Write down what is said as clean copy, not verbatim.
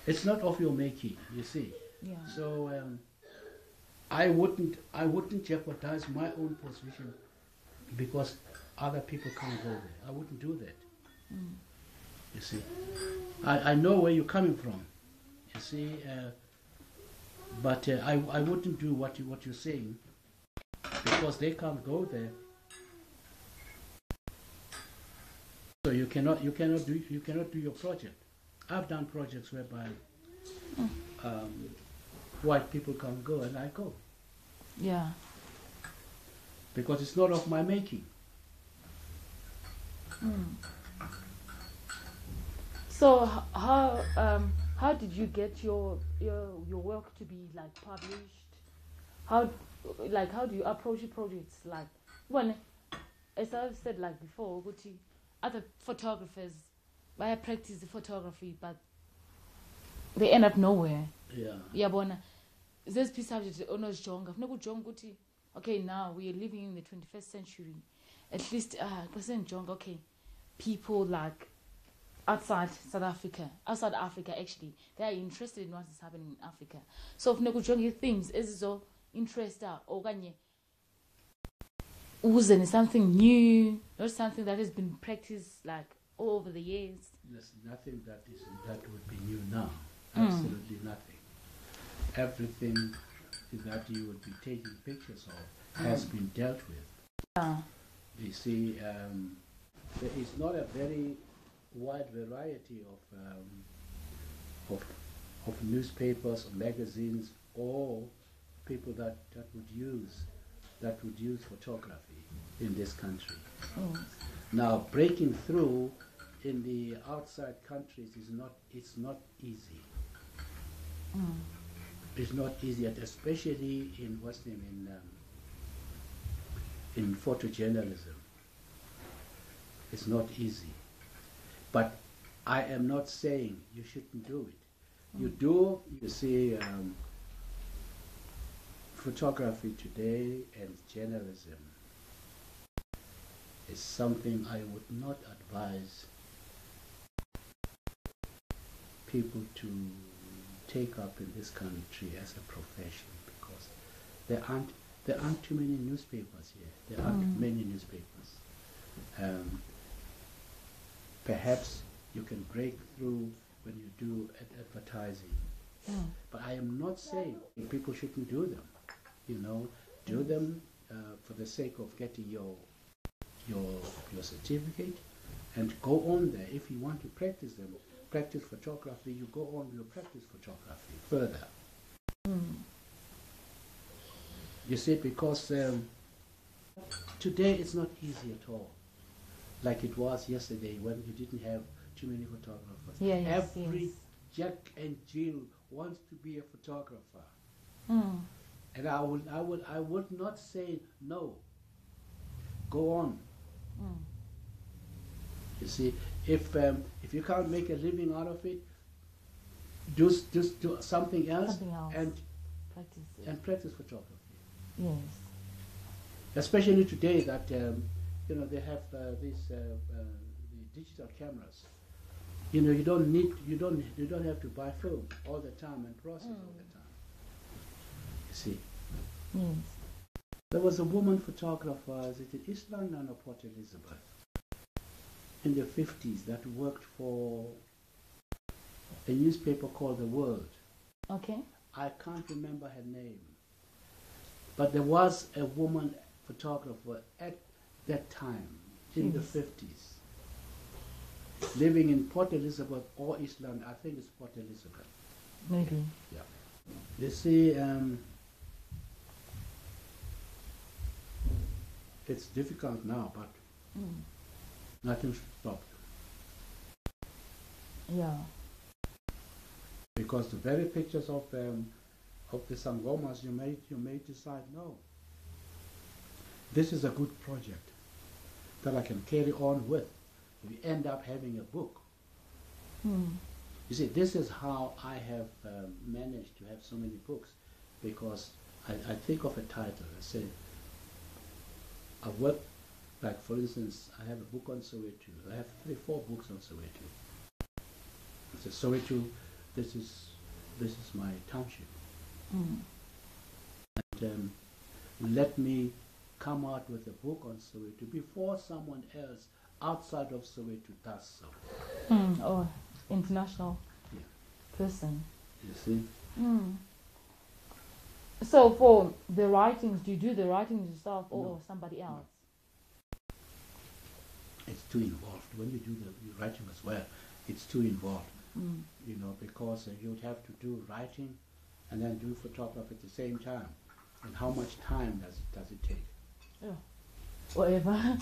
It's not of your making, you see. Yeah. So I wouldn't jeopardize my own position because other people can't go there. I wouldn't do that. You see, I know where you're coming from. You see, but I wouldn't do what you're saying because they can't go there. So you cannot do your project. I've done projects whereby white people can't go, and I go. Yeah. Because it's not of my making. So how did you get your work to be like published? How do you approach projects? Like when, as I've said like before, other photographers, I practice the photography, but they end up nowhere. Yeah. Yabona, this piece subject onos jonga. Okay, now we are living in the 21st century. At least, okay, people like outside Africa actually, they are interested in what is happening in Africa. So if negujongi things is so interested or something new, not something that has been practiced like all over the years. There's nothing that would be new now. Absolutely nothing. Everything that you would be taking pictures of has been dealt with. You see, there is not a very wide variety of newspapers or magazines or people that would use photography in this country. Now breaking through in the outside countries it's not easy. It's not easy, especially in in photojournalism. It's not easy. But I am not saying you shouldn't do it. You see, photography today and journalism is something I would not advise people to take up in this country as a profession, because there aren't too many newspapers here. There aren't many newspapers. Perhaps you can break through when you do advertising. But I am not saying people shouldn't do them. Do them for the sake of getting your certificate, and go on there. If you want to practice photography, you go on, you practice photography further. You see, because today it's not easy at all, like it was yesterday when you didn't have too many photographers. Every Jack and Jill wants to be a photographer. And I would not say no. Go on. You see, if you can't make a living out of it, just do something else, and practice photography. Yes. Especially today that they have these the digital cameras. You don't have to buy film all the time and process all the time. You see. Yes. There was a woman photographer, is it in East London or Port Elizabeth, in the 50s, that worked for a newspaper called The World. Okay. I can't remember her name. But there was a woman photographer at that time, in the 50s, living in Port Elizabeth or East London. I think it's Port Elizabeth. Maybe. Yeah. You see, it's difficult now, but nothing should stop. Yeah. Because the very pictures of the sangomas, you may decide, no, this is a good project that I can carry on with. We end up having a book. You see, this is how I have managed to have so many books, because I think of a title. I say, I work, like for instance, I have a book on Soweto. I have 3-4 books on Soweto. It's a Soweto this is my township. Mm. And let me come out with a book on Soweto before someone else outside of Soweto does so. Or international person. You see? So for the writings, do you do the writings yourself or somebody else? It's too involved. When you do the writing as well, it's too involved. You know, because you'd have to do writing and then do photography at the same time. And how much time does it take? Whatever.